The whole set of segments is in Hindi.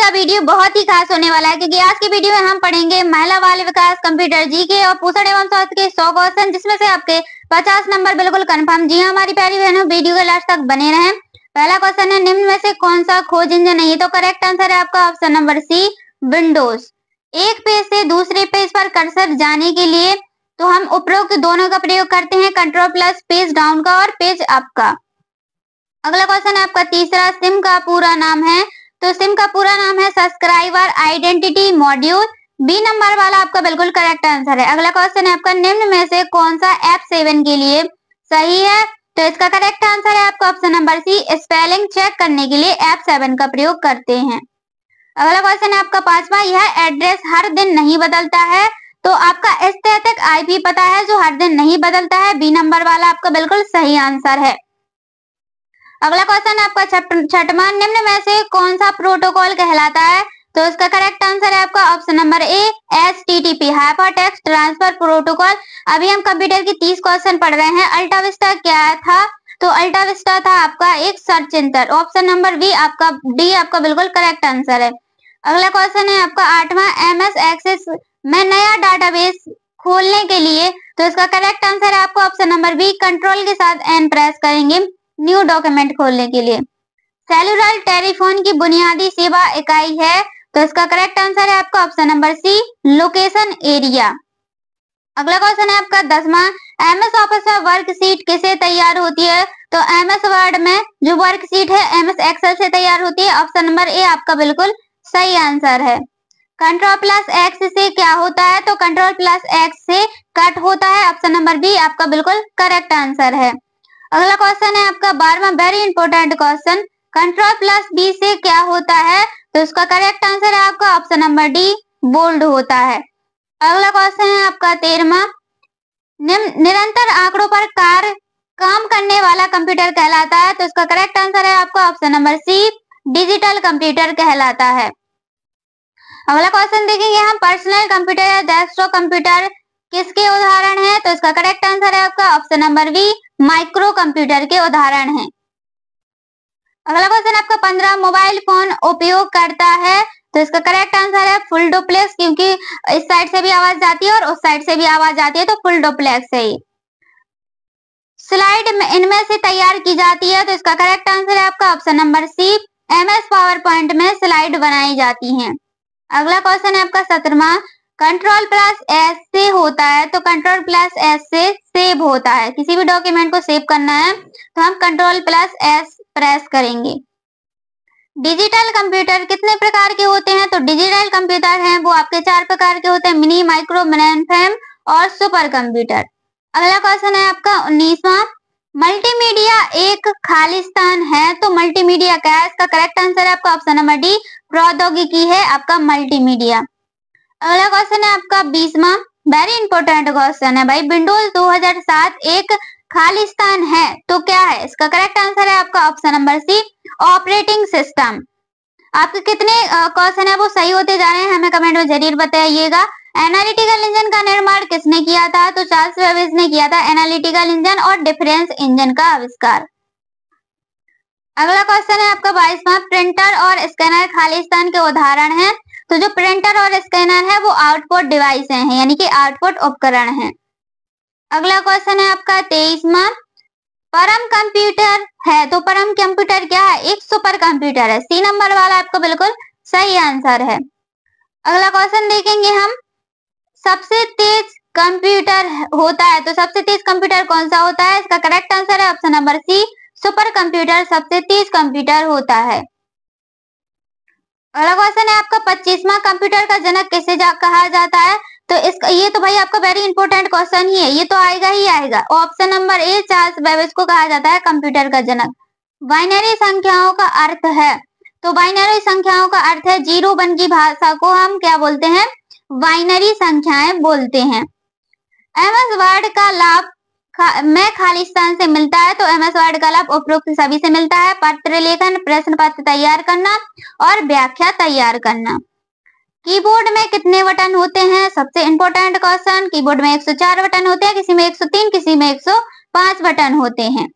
का वीडियो बहुत ही खास होने वाला है क्योंकि आज की वीडियो में हम पढ़ेंगे महिला बाल विकास कंप्यूटर जीके और पोषण एवं स्वास्थ्य के 100 क्वेश्चन, जिसमें से आपके 50 नंबर बिल्कुल कंफर्म। जी हाँ हमारी प्यारी बहनों, वीडियो के लास्ट तक बने रहें। पहला क्वेश्चन है, निम्न में से कौन सा खोज इंजन नहीं? तो करेक्ट आंसर है आपका ऑप्शन नंबर सी, विंडोज। एक पेज से दूसरे पेज पर कर्सर जाने के लिए तो हम उपरोक्त दोनों का प्रयोग करते हैं, कंट्रोल प्लस पेज डाउन का और पेज अप का। अगला क्वेश्चन है आपका तीसरा, सिम का पूरा नाम है? तो सिम का पूरा नाम है subscriber identity module. B number वाला आपका बिल्कुल करेक्ट आंसर है। अगला क्वेश्चन है आपका, निम्न में से कौन सा F7 के लिए सही है? तो इसका करेक्ट आंसर है आपका option number C, spelling check करने के लिए F7 का प्रयोग करते हैं। अगला क्वेश्चन है आपका पांचवा, यह एड्रेस हर दिन नहीं बदलता है? तो आपका स्थैतिक IP पता है जो हर दिन नहीं बदलता है। बी नंबर वाला आपका बिल्कुल सही आंसर है। अगला क्वेश्चन है आपका छठवां, निम्न में से कौन सा प्रोटोकॉल कहलाता है? तो इसका करेक्ट आंसर है आपका option number A, HTTP hypertext transfer protocol. अभी हम कंप्यूटर की 30 क्वेश्चन पढ़ रहे हैं। अल्टा विस्टा क्या था? तो अल्टा विस्टा था आपका एक search engine. Option number B आपका डी आपका बिल्कुल करेक्ट आंसर है। अगला क्वेश्चन है आपका आठवां, MS एक्सेस में नया डाटाबेस खोलने के लिए तो इसका करेक्ट आंसर है आपका ऑप्शन नंबर बी, कंट्रोल के साथ एन प्रेस करेंगे न्यू डॉक्यूमेंट खोलने के लिए। सेलुलर टेलीफोन की बुनियादी सेवा इकाई है? तो इसका करेक्ट आंसर है आपका option number C, location area. अगला क्वेश्चन है आपका 10वां, MS ऑफिस में वर्कशीट किसे तैयार होती है? तो MS वर्ड में जो वर्कशीट है MS एक्सेल से तैयार होती है। ऑप्शन नंबर ए आपका बिल्कुल सही आंसर है। कंट्रोल प्लस एक्स से क्या होता है? तो कंट्रोल प्लस एक्स से कट होता है। ऑप्शन नंबर बी आपका बिल्कुल करेक्ट आंसर है। अगला क्वेश्चन है आपका 12वां, very important question, control plus B से क्या होता है? तो इसका करेक्ट आंसर है आपका ऑप्शन नंबर डी, बोल्ड होता है। अगला क्वेश्चन है आपका 13वां, निरंतर आंकड़ों पर काम करने वाला कंप्यूटर कहलाता है? तो इसका करेक्ट आंसर है आपका option number C, digital computer कहलाता है। अगला क्वेश्चन देखेंगे हम, पर्सनल कंप्यूटर या डेस्कटॉप कंप्यूटर किसके उदाहरण है? तो इसका करेक्ट आंसर है आपका option number B, micro computer के उदाहरण हैं। अगला क्वेश्चन आपका 15, मोबाइल फोन उपयोग करता है? तो इसका करेक्ट आंसर है फुल डुप्लेक्स, क्योंकि इस साइड से भी आवाज जाती है और उस साइड से भी आवाज आती है, तो फुल डुप्लेक्स है ये। स्लाइड इनमें से तैयार की जाती है? तो इसका करेक्ट आंसर है आपका option number C, MS power point में स्लाइड बनाई जाती हैं। अगला क्वेश्चन है आपका 17वां, कंट्रोल प्लस एस से होता है? तो कंट्रोल प्लस एस से सेव होता है। किसी भी डॉक्यूमेंट को सेव करना है तो हम कंट्रोल प्लस एस प्रेस करेंगे। डिजिटल कंप्यूटर कितने प्रकार के होते हैं? तो डिजिटल कंप्यूटर हैं वो आपके 4 प्रकार के होते हैं, मिनी, माइक्रो, मेनफ्रेम और सुपर कंप्यूटर। अगला क्वेश्चन है आपका 19वां, मल्टीमीडिया एक खालिस्तान है? तो मल्टीमीडिया क्या है? इसका करेक्ट आंसर है आपका ऑप्शन नंबर डी, प्रौद्योगिकी है आपका मल्टीमीडिया। अगला क्वेश्चन है आपका 20वां, वेरी इंपॉर्टेंट क्वेश्चन है भाई, विंडोज 2007 एक खालिस्तान है तो क्या है? इसका करेक्ट आंसर है आपका option number C, operating system. आपके कितने क्वेश्चन है वो सही होते जा रहे हैं, हमें कमेंट में जरूर बताइएगा। एनालिटिकल इंजन का निर्माण किसने किया था? तो चार्ल्स बेबेज ने किया था एनालिटिकल इंजन और डिफरेंस इंजन का आविष्कार। अगला क्वेश्चन है आपका 22वां, प्रिंटर और स्कैनर खालिस्तान के उदाहरण हैं? तो जो प्रिंटर और स्कैनर है वो आउटपुट डिवाइस हैं, यानी कि आउटपुट उपकरण हैं। अगला क्वेश्चन है आपका 23वां, परम कंप्यूटर है? तो परम कंप्यूटर क्या है? एक सुपर कंप्यूटर है। सी नंबर वाला आपका बिल्कुल सही आंसर है। अगला क्वेश्चन देखेंगे हम, सबसे तेज कंप्यूटर होता है? तो सबसे तेज कंप्यूटर कौन सा होता है? इसका करेक्ट आंसर है option number C, super computer सबसे तेज कंप्यूटर होता है। अगला क्वेश्चन है आपका 25वां, कंप्यूटर का जनक किसे कहा जाता है? तो इसका ये तो भाई आपका वेरी इंपॉर्टेंट क्वेश्चन ही है, ये तो आएगा ही आएगा। Option number A, Charles Babbage को कहा जाता है कंप्यूटर का जनक। बाइनरी संख्याओं का अर्थ है? तो बाइनरी संख्याओं का अर्थ है 0-1 की भाषा को हम क्या बोलते हैं? बाइनरी संख्याएं बोलते हैं। MS वर्ड का लाभ में खालिस्तान से मिलता है? तो MS वर्ड का लाभ उपरोक्त सभी से मिलता है, पत्र लेखन, प्रश्न पत्र तैयार करना और व्याख्या तैयार करना। कीबोर्ड में कितने बटन होते हैं? सबसे इंपॉर्टेंट क्वेश्चन, कीबोर्ड में 104 बटन होते हैं, किसी में 103, किसी में 105 बटन होते हैं।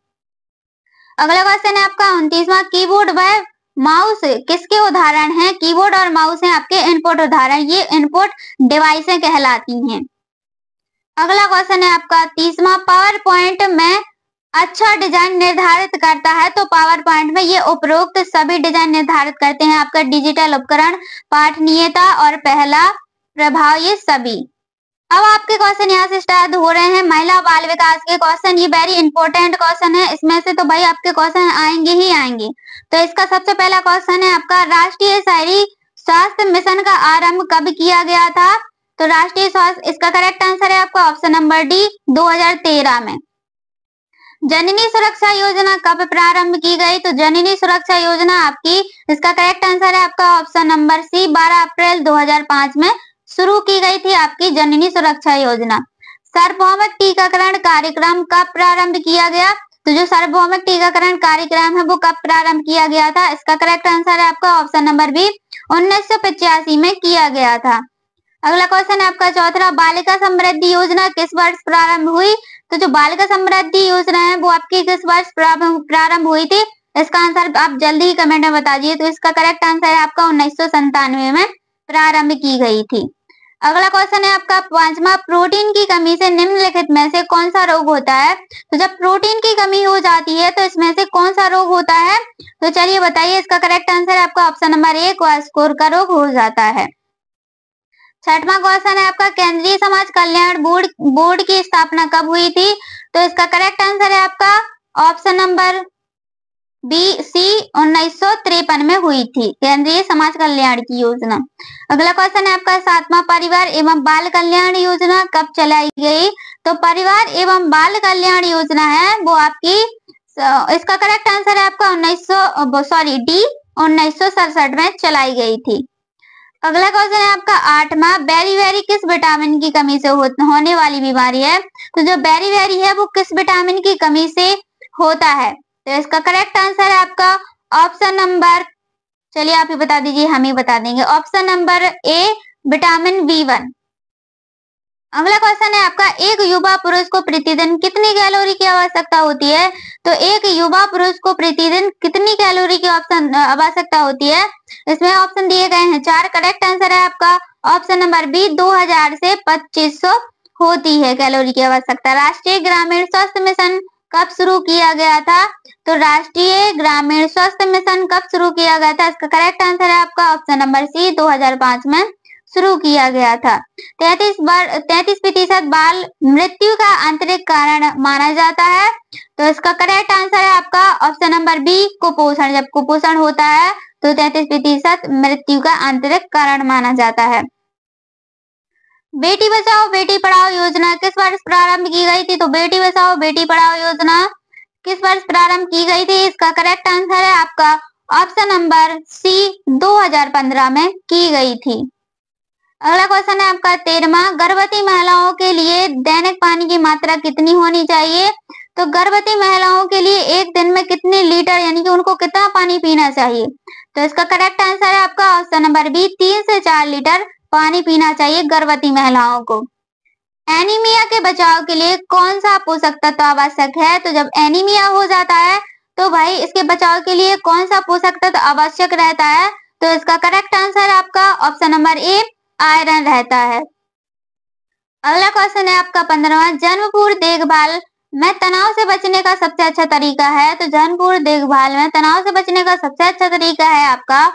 अगला क्वेश्चन है आपका 29वां, कीबोर्ड वह माउस किसके उदाहरण हैं? कीबोर्ड और माउस हैं आपके इनपुट उदाहरण, ये इनपुट डिवाइसें कहलाती हैं। अगला क्वेश्चन है आपका 30वां, पावर पॉइंट में अच्छा डिजाइन निर्धारित करता है, तो पावर पॉइंट में ये उपरोक्त सभी डिजाइन निर्धारित करते हैं। आपका डिजिटल उपकरण, पाठनीयता और पहला प्रभाव, ये सभी। अब आपके क्वेश्चन यहाँ से स्टार्ट हो रहे हैं महिला बाल विकास के क्वेश्चन। ये वेरी इंपॉर्टेंट क्वेश्चन है, इसमें से तो भाई आपके क्वेश्चन आएंगे ही आएंगे। तो इसका सबसे पहला क्वेश्चन है आपका, राष्ट्रीय शहरी स्वास्थ्य मिशन का आरंभ कब किया गया था? तो राष्ट्रीय स्वास्थ्य, इसका करेक्ट आंसर है आपका ऑप्शन नंबर डी, 2013 में। जननी सुरक्षा योजना कब प्रारंभ की गई? तो जननी सुरक्षा योजना आपकी, इसका करेक्ट आंसर है आपका ऑप्शन नंबर सी, 12 अप्रैल 2005 में शुरू की गई थी आपकी जननी सुरक्षा योजना। सार्वभौमिक टीकाकरण कार्यक्रम कब प्रारंभ किया गया? तो जो सार्वभौमिक टीकाकरण कार्यक्रम है वो कब प्रारंभ किया गया था? इसका करेक्ट आंसर है आपका ऑप्शन नंबर बी, 1985 में किया गया था। अगला क्वेश्चन है आपका चौथा, बालिका समृद्धि योजना किस वर्ष प्रारंभ हुई? तो जो बालिका समृद्धि योजना है वो आपकी किस वर्ष प्रारंभ हुई थी? इसका आंसर आप जल्दी ही कमेंट में बता दीजिए। तो इसका करेक्ट आंसर है आपका 1997 में प्रारंभ की गई थी। अगला क्वेश्चन है आपका 5वां, प्रोटीन की कमी से निम्नलिखित में से कौन सा रोग होता है? तो जब प्रोटीन की कमी हो जाती है तो इसमें से कौन सा रोग होता है? तो चलिए बताइए, इसका करेक्ट आंसर है आपका ऑप्शन नंबर ए, क्वाशकोर का रोग हो जाता है। 6वां क्वेश्चन है आपका, केंद्रीय समाज कल्याण बोर्ड की स्थापना कब हुई थी? तो इसका करेक्ट आंसर है आपका ऑप्शन नंबर बी, सी, 1953 में हुई थी केंद्रीय समाज कल्याण की योजना। अगला क्वेश्चन है आपका 7वां, परिवार एवं बाल कल्याण योजना कब चलाई गई? तो परिवार एवं बाल कल्याण योजना है वो आपकी, इसका करेक्ट आंसर है आपका 1967 में चलाई गई थी। अगला क्वेश्चन है आपका 8वां, बेरी किस विटामिन की कमी से होने वाली बीमारी है? तो जो बेरी है वो किस विटामिन की कमी से होता है? तो इसका करेक्ट आंसर है आपका ऑप्शन नंबर, चलिए आप ही बता दीजिए, हम ही बता देंगे, option number A, vitamin B1। अगला क्वेश्चन है आपका, एक युवा पुरुष को प्रतिदिन कितनी कैलोरी की आवश्यकता होती है? तो एक युवा पुरुष को प्रतिदिन कितनी कैलोरी की आवश्यकता होती है? इसमें ऑप्शन दिए गए हैं 4। करेक्ट आंसर है आपका ऑप्शन नंबर बी, 2000 से 2500 होती है कैलोरी की आवश्यकता। राष्ट्रीय ग्रामीण स्वास्थ्य मिशन कब शुरू किया गया था? तो राष्ट्रीय ग्रामीण स्वास्थ्य मिशन कब शुरू किया गया था? इसका करेक्ट आंसर है आपका ऑप्शन नंबर सी, 2005 में शुरू किया गया था। 33% बाल मृत्यु का आंतरिक कारण माना जाता है। तो इसका करेक्ट आंसर है आपका ऑप्शन नंबर बी, कुपोषण। जब कुपोषण होता है तो 33% मृत्यु का आंतरिक कारण माना जाता है। बेटी बचाओ बेटी पढ़ाओ योजना किस वर्ष प्रारंभ की गई थी? तो बेटी बचाओ बेटी पढ़ाओ योजना किस वर्ष प्रारंभ की गई थी? इसका करेक्ट आंसर है आपका ऑप्शन नंबर सी, 2015 में की गई थी। अगला क्वेश्चन है आपका 13वां, गर्भवती महिलाओं के लिए दैनिक पानी की मात्रा कितनी होनी चाहिए? तो गर्भवती महिलाओं के लिए एक दिन में कितने लीटर, यानी कि उनको कितना पानी पीना चाहिए? तो इसका करेक्ट आंसर है आपका ऑप्शन नंबर बी, 3 से 4 लीटर पानी पीना चाहिए गर्भवती महिलाओं को। एनीमिया के बचाव के लिए कौन सा पोषक तत्व आवश्यक है? तो जब एनीमिया हो जाता है तो भाई इसके बचाव के लिए कौन सा पोषक तत्व आवश्यक रहता है? तो इसका करेक्ट आंसर आपका ऑप्शन नंबर ए, आयरन रहता है। अगला क्वेश्चन है आपका 15वां, जन्म पूर्व देखभाल में तनाव से बचने का सबसे अच्छा तरीका है? तो जन्म पूर्व देखभाल में तनाव से बचने का सबसे अच्छा तरीका है आपका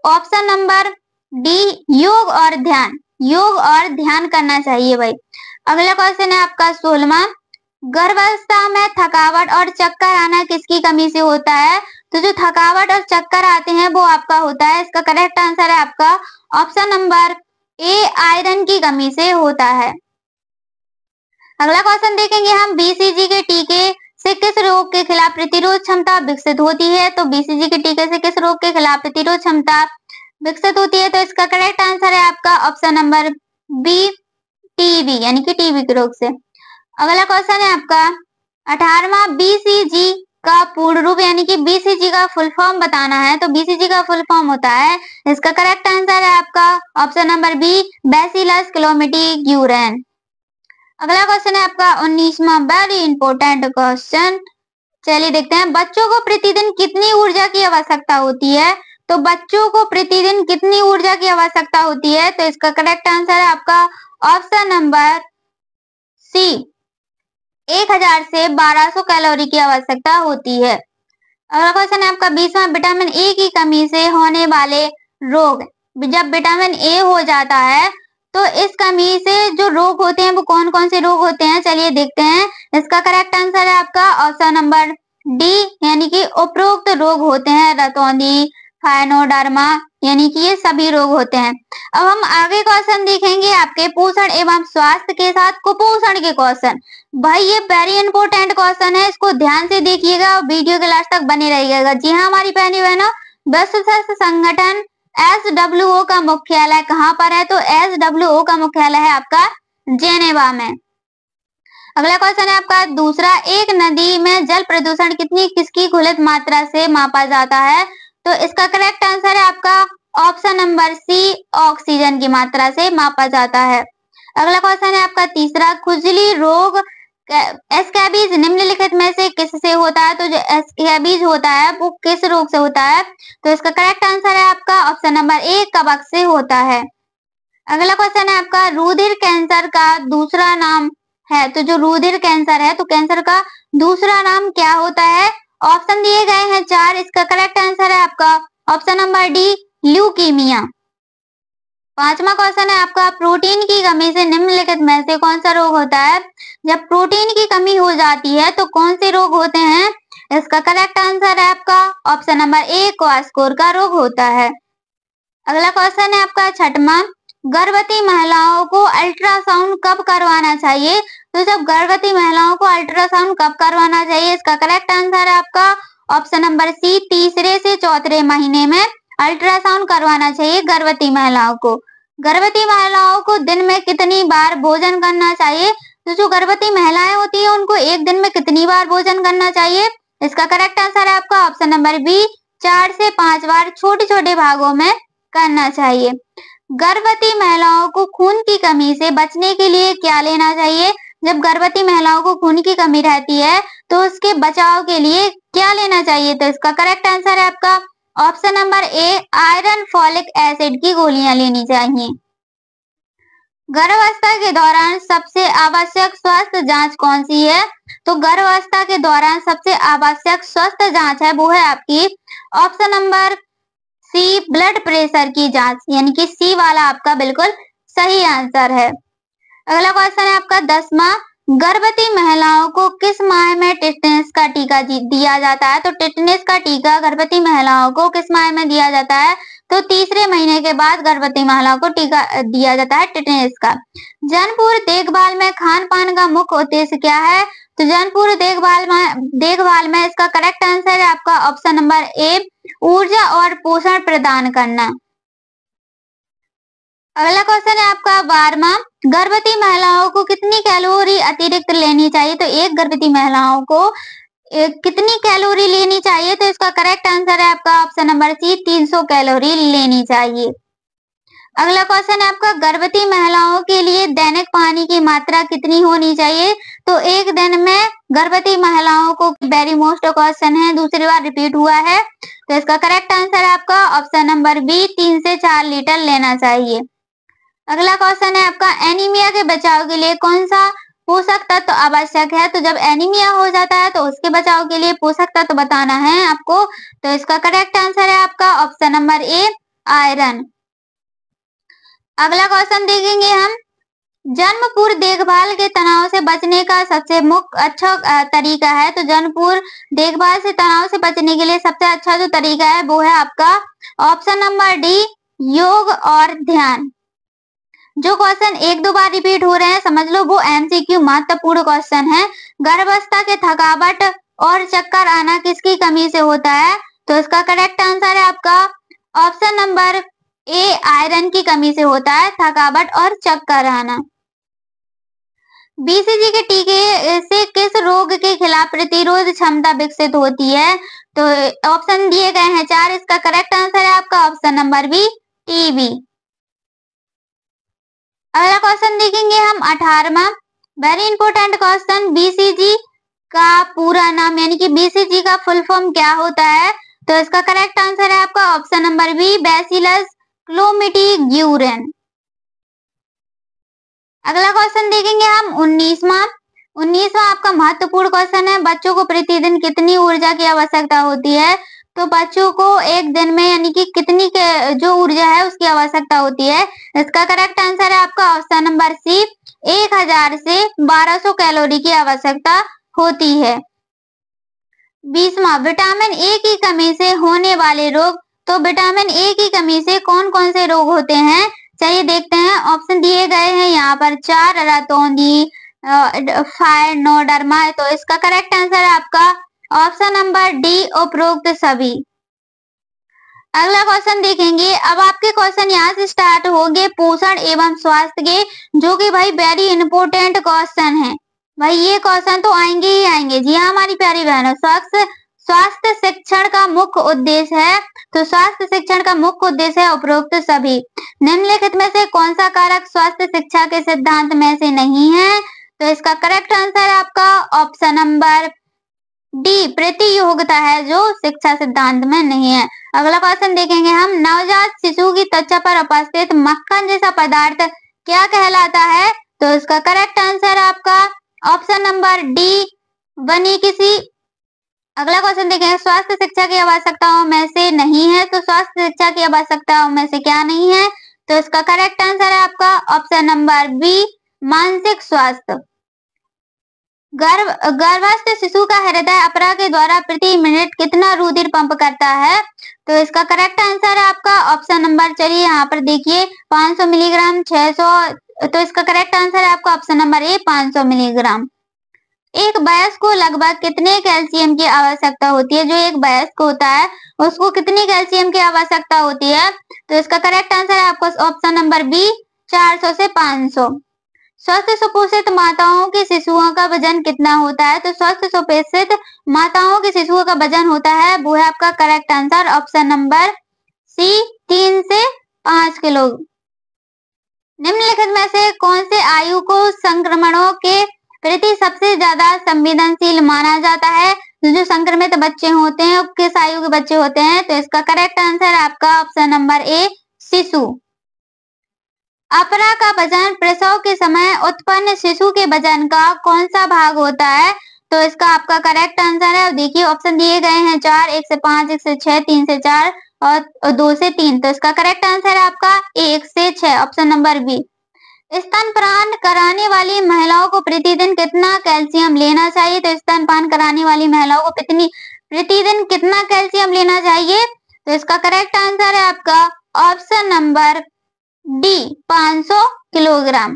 ऑप्शन नंबर डी, योग और ध्यान। योग और ध्यान करना चाहिए भाई। अगला क्वेश्चन है आपका 16वां, गर्भावस्था में थकावट और चक्कर आना किसकी कमी से होता है? तो जो थकावट और चक्कर आते हैं वो आपका होता है, इसका करेक्ट आंसर है आपका ऑप्शन नंबर ए, आयरन की कमी से होता है। अगला क्वेश्चन देखेंगे हम, बीसीजी के टीके से किस रोग के खिलाफ प्रतिरोध क्षमता विकसित होती है? तो बीसीजी के टीके से किस रोग के खिलाफ प्रतिरोध क्षमता विकसित होती है? तो इसका करेक्ट आंसर है आपका ऑप्शन नंबर बी, टीबी, यानी कि टीबी के रोग से। अगला क्वेश्चन है आपका 18वां, बीसीजी का पूर्ण रूप यानी कि बीसीजी का फुल फॉर्म बताना है। तो बीसीजी का फुल फॉर्म होता है, इसका करेक्ट आंसर है आपका ऑप्शन नंबर बी, बैसिलस क्लोमिडीग्यूरेन। अगला क्वेश्चन है आपका 19वां, वेरी इंपॉर्टेंट क्वेश्चन, चलिए देखते हैं, बच्चों को प्रतिदिन कितनी ऊर्जा की आवश्यकता होती है। तो बच्चों को प्रतिदिन कितनी ऊर्जा की आवश्यकता होती है, तो इसका करेक्ट आंसर है आपका ऑप्शन नंबर सी, 1000 से 1200 कैलोरी की आवश्यकता होती है। अगला क्वेश्चन है आपका 20वां, विटामिन ए की कमी से होने वाले रोग। जब विटामिन ए हो जाता है तो इस कमी से जो रोग होते हैं वो कौन कौन से रोग होते हैं, चलिए देखते हैं। इसका करेक्ट आंसर है आपका ऑप्शन नंबर डी, यानी कि उपरोक्त रोग होते हैं रतौंधी, फाइनोडर्मा, यानी कि ये सभी रोग होते हैं। अब हम आगे क्वेश्चन देखेंगे आपके पोषण एवं स्वास्थ्य के साथ कुपोषण के क्वेश्चन। भाई ये वेरी इंपॉर्टेंट क्वेश्चन है, इसको ध्यान से देखिएगा और वीडियो के लास्ट तक बने रहिएगा। जी हाँ हमारी बहनी बहनों, विश्व स्वास्थ्य संगठन SWO का मुख्यालय कहाँ पर है, तो SWO का मुख्यालय है आपका जेनेवा में। अगला क्वेश्चन है आपका दूसरा, एक नदी में जल प्रदूषण किसकी घुलित मात्रा से मापा जाता है, तो इसका करेक्ट आंसर है आपका ऑप्शन नंबर सी, ऑक्सीजन की मात्रा से मापा जाता है। अगला क्वेश्चन है आपका तीसरा, खुजली रोग स्कैबीज निम्नलिखित में से किससे होता है, तो जो स्कैबीज होता है वो किस रोग से होता है, तो इसका करेक्ट आंसर है आपका ऑप्शन नंबर ए, कवक से होता है। अगला क्वेश्चन है आपका रुधिर कैंसर का दूसरा नाम है, तो जो रुधिर कैंसर है तो कैंसर का दूसरा नाम क्या होता है, ऑप्शन दिए गए हैं 4, इसका करेक्ट आंसर है आपका ऑप्शन नंबर डी, ल्यूकीमिया। पांचवा क्वेश्चन है आपका प्रोटीन की कमी से निम्नलिखित में से कौन सा रोग होता है। जब प्रोटीन की कमी हो जाती है तो कौन से रोग होते हैं, इसका करेक्ट आंसर है आपका ऑप्शन नंबर ए, क्वाशकोर का रोग होता है। अगला क्वेश्चन है आपका छठवां, गर्भवती महिलाओं को अल्ट्रासाउंड कब करवाना चाहिए, तो जब गर्भवती महिलाओं को अल्ट्रासाउंड कब करवाना चाहिए, इसका करेक्ट आंसर है आपका ऑप्शन नंबर सी, तीसरे से चौथे महीने में अल्ट्रासाउंड करवाना चाहिए गर्भवती महिलाओं को। गर्भवती महिलाओं को दिन में कितनी बार भोजन करना चाहिए, तो जो गर्भवती महिलाएं होती है उनको एक दिन में कितनी बार भोजन करना चाहिए, इसका करेक्ट आंसर है आपका ऑप्शन नंबर बी, 4 से 5 बार छोटे छोटे भागों में करना चाहिए। गर्भवती महिलाओं को खून की कमी से बचने के लिए क्या लेना चाहिए, जब गर्भवती महिलाओं को खून की कमी रहती है तो उसके बचाव के लिए क्या लेना चाहिए, तो इसका करेक्ट आंसर है आपका option number A, iron folic acid की गोलियां लेनी चाहिए। गर्भावस्था के दौरान सबसे आवश्यक स्वास्थ्य जांच कौन सी है, तो गर्भावस्था के दौरान सबसे आवश्यक स्वास्थ्य जांच है वो है आपकी option number C, blood pressure की जांच, यानी कि सी वाला आपका बिल्कुल सही आंसर है। अगला क्वेश्चन है आपका 10वां, गर्भवती महिलाओं को किस माह में टेटनस का टीका दिया जाता है, तो टेटनस का टीका गर्भवती महिलाओं को किस माह में दिया जाता है, तो तीसरे महीने के बाद गर्भवती महिलाओं को टीका दिया जाता है टेटनस का। जन पूर्व देखभाल में खान पान का मुख्य उद्देश्य क्या है, तो जन पूर्व देखभाल में इसका करेक्ट आंसर है आपका ऑप्शन नंबर ए, ऊर्जा और पोषण प्रदान करना। अगला क्वेश्चन है आपका 12वां, गर्भवती महिलाओं को कितनी कैलोरी अतिरिक्त लेनी चाहिए, तो एक गर्भवती महिलाओं को कितनी कैलोरी लेनी चाहिए, तो इसका करेक्ट आंसर है आपका ऑप्शन नंबर सी, 300 कैलोरी लेनी चाहिए। अगला क्वेश्चन है आपका गर्भवती महिलाओं के लिए दैनिक पानी की मात्रा कितनी होनी चाहिए, तो एक दिन में गर्भवती महिलाओं को, वेरी मोस्ट क्वेश्चन है, दूसरी बार रिपीट हुआ है, तो इसका करेक्ट आंसर है आपका ऑप्शन नंबर बी, 3 से 4 लीटर लेना चाहिए। अगला क्वेश्चन है आपका एनीमिया के बचाव के लिए कौन सा पोषक तत्व आवश्यक है, तो जब एनीमिया हो जाता है तो उसके बचाव के लिए पोषक तत्व बताना है आपको, तो इसका करेक्ट आंसर है आपका ऑप्शन नंबर ए, आयरन। अगला क्वेश्चन देखेंगे हम, जन्म पूर्व देखभाल के तनाव से बचने का सबसे मुख्य अच्छा तरीका है, तो जन्म पूर्व देखभाल से तनाव से बचने के लिए सबसे अच्छा जो तरीका है वो है आपका ऑप्शन नंबर डी, योग और ध्यान। जो क्वेश्चन 1-2 बार रिपीट हो रहे हैं समझ लो वो एमसीक्यू महत्वपूर्ण क्वेश्चन है। गर्भावस्था के थकावट और चक्कर आना किसकी कमी से होता है, तो इसका करेक्ट आंसर है आपका ऑप्शन नंबर ए, आयरन की कमी से होता है थकावट और चक्कर आना। बीसीजी के टीके से किस रोग के खिलाफ प्रतिरोध क्षमता विकसित होती है, तो ऑप्शन दिए गए हैं 4, इसका करेक्ट आंसर है आपका ऑप्शन नंबर बी, टीबी। अगला क्वेश्चन देखेंगे हम 18वां, वेरी इंपॉर्टेंट क्वेश्चन, बीसीजी का पूरा नाम यानी कि BCG का फुल फॉर्म क्या होता है? तो इसका करेक्ट आंसर है आपका ऑप्शन नंबर बी, बैसिलस क्लोमिडीग्यूरेन। अगला क्वेश्चन देखेंगे हम 19वां आपका महत्वपूर्ण क्वेश्चन है, बच्चों को प्रतिदिन कितनी ऊर्जा की आवश्यकता होती है? तो बच्चों को एक दिन में यानी कि कितनी के जो ऊर्जा है उसकी आवश्यकता होती है? इसका करेक्ट आंसर है आपका ऑप्शन नंबर सी, 1000 से 1200 कैलोरी की आवश्यकता होती है। 20वां विटामिन ए की कमी से होने वाले रोग। तो विटामिन ए की कमी से कौन कौन से रोग होते हैं? चलिए देखते हैं, ऑप्शन दिए गए हैं यहाँ पर 4, रतौंधी, फाइनोडर्मा। तो इसका करेक्ट आंसर है आपका ऑप्शन नंबर डी, उपरोक्त सभी। अगला क्वेश्चन देखेंगे, अब आपके क्वेश्चन यहाँ से स्टार्ट होंगे पोषण एवं स्वास्थ्य के, जो कि भाई वेरी इंपॉर्टेंट क्वेश्चन है। भाई ये क्वेश्चन तो आएंगे ही आएंगे। जी हाँ हमारी प्यारी बहनों, स्वास्थ्य शिक्षण का मुख्य उद्देश्य है। तो स्वास्थ्य शिक्षण का मुख्य उद्देश्य है उपरोक्त सभी। निम्नलिखित में से कौन सा कारक स्वास्थ्य शिक्षा के सिद्धांत में से नहीं है? तो इसका करेक्ट आंसर है आपका ऑप्शन नंबर डी, प्रतियोगिता है, जो शिक्षा सिद्धांत में नहीं है। अगला क्वेश्चन देखेंगे हम, नवजात शिशु की त्वचा पर उपस्थित मक्खन जैसा पदार्थ क्या कहलाता है? तो इसका करेक्ट आंसर आपका ऑप्शन नंबर डी, बनी किसी। अगला क्वेश्चन देखेंगे, स्वास्थ्य शिक्षा की आवश्यकताओं में से नहीं है। तो स्वास्थ्य शिक्षा की आवश्यकताओं में से क्या नहीं है? तो इसका करेक्ट आंसर है आपका ऑप्शन नंबर बी, मानसिक स्वास्थ्य। गर्भस्थ शिशु का हृदय अपरा के द्वारा प्रति मिनट कितना रुधिर पंप करता है? तो इसका करेक्ट आंसर है आपका ऑप्शन नंबर, चलिए यहाँ पर देखिए, 500 मिलीग्राम, 600। तो इसका करेक्ट आंसर है आपका ऑप्शन नंबर ए, 500 मिलीग्राम। एक वयस्क को लगभग कितने कैल्शियम की आवश्यकता होती है? जो एक वयस्क होता है उसको कितनी कैल्शियम की आवश्यकता होती है? तो इसका करेक्ट आंसर है आपको ऑप्शन नंबर बी, 400 से 500। स्वस्थ सुपोषित माताओं के शिशुओं का वजन कितना होता है? तो स्वस्थ सुपोषित माताओं के शिशुओं का वजन होता है, वो है आपका correct answer option number C, 3 से 5 किलो। निम्नलिखित में से कौन से आयु को संक्रमणों के प्रति सबसे ज्यादा संवेदनशील माना जाता है? तो जो संक्रमित बच्चे होते हैं वो किस आयु के बच्चे होते हैं? तो इसका करेक्ट आंसर आपका ऑप्शन नंबर ए, शिशु। अपरा का वजन प्रसव के समय उत्पन्न शिशु के वजन का कौन सा भाग होता है? तो इसका आपका करेक्ट आंसर है, देखिए ऑप्शन दिए गए हैं 4, 1 से 5, 1 से 6, 3 से 4 और 2 से 3। तो इसका करेक्ट आंसर है आपका 1 से 6, ऑप्शन नंबर बी। स्तनपान कराने वाली महिलाओं को प्रतिदिन कितना कैल्शियम लेना चाहिए? तो स्तनपान कराने वाली महिलाओं को प्रतिदिन कितना कैल्शियम लेना चाहिए? तो इसका करेक्ट आंसर है आपका ऑप्शन नंबर डी, 500 किलोग्राम।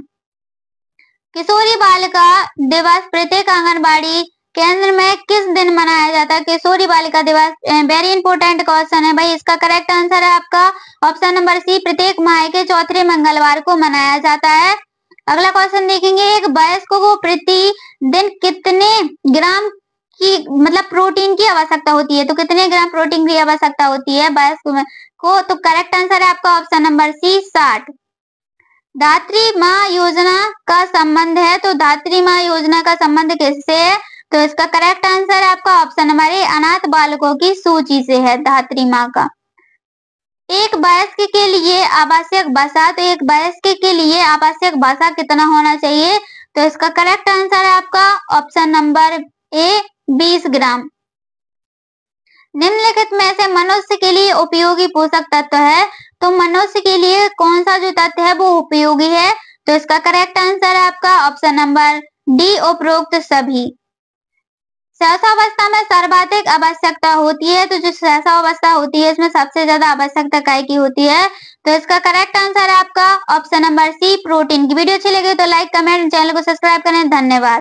किशोरी बालिका दिवस प्रत्येक आंगनबाड़ी केंद्र में किस दिन मनाया जाता है? किशोरी बालिका दिवस वेरी इंपॉर्टेंट क्वेश्चन है भाई। इसका करेक्ट आंसर है आपका ऑप्शन नंबर सी, प्रत्येक माह के चौथे मंगलवार को मनाया जाता है। अगला क्वेश्चन देखेंगे, एक वयस्क को प्रतिदिन कितने ग्राम की मतलब प्रोटीन की आवश्यकता होती है? तो कितने ग्राम प्रोटीन की आवश्यकता होती है वयस्क को? तो करेक्ट आंसर है आपका ऑप्शन नंबर सी, 60। धात्री माँ योजना का संबंध है। तो धात्री माँ योजना का संबंध किससे है? तो इसका करेक्ट आंसर है आपका ऑप्शन नंबर ए, अनाथ बालकों की सूची से है धात्री माँ का। एक वयस्क के लिए आवश्यक वसा, तो एक वयस्क के लिए आवश्यक वसा कितना होना चाहिए? तो इसका करेक्ट आंसर है आपका ऑप्शन नंबर ए, 20 ग्राम। निम्नलिखित में से मनुष्य के लिए उपयोगी पोषक तत्व है। तो मनुष्य के लिए कौन सा जो तत्व है वो उपयोगी है? तो इसका करेक्ट आंसर है आपका ऑप्शन नंबर डी, उपरोक्त सभी। सहसावस्था में सर्वाधिक आवश्यकता होती है। तो जो सहसावस्था होती है इसमें सबसे ज्यादा आवश्यकता काय की होती है? तो इसका करेक्ट आंसर है आपका ऑप्शन नंबर सी, प्रोटीन की। वीडियो अच्छी लगे तो लाइक, कमेंट, चैनल को सब्सक्राइब करें। धन्यवाद।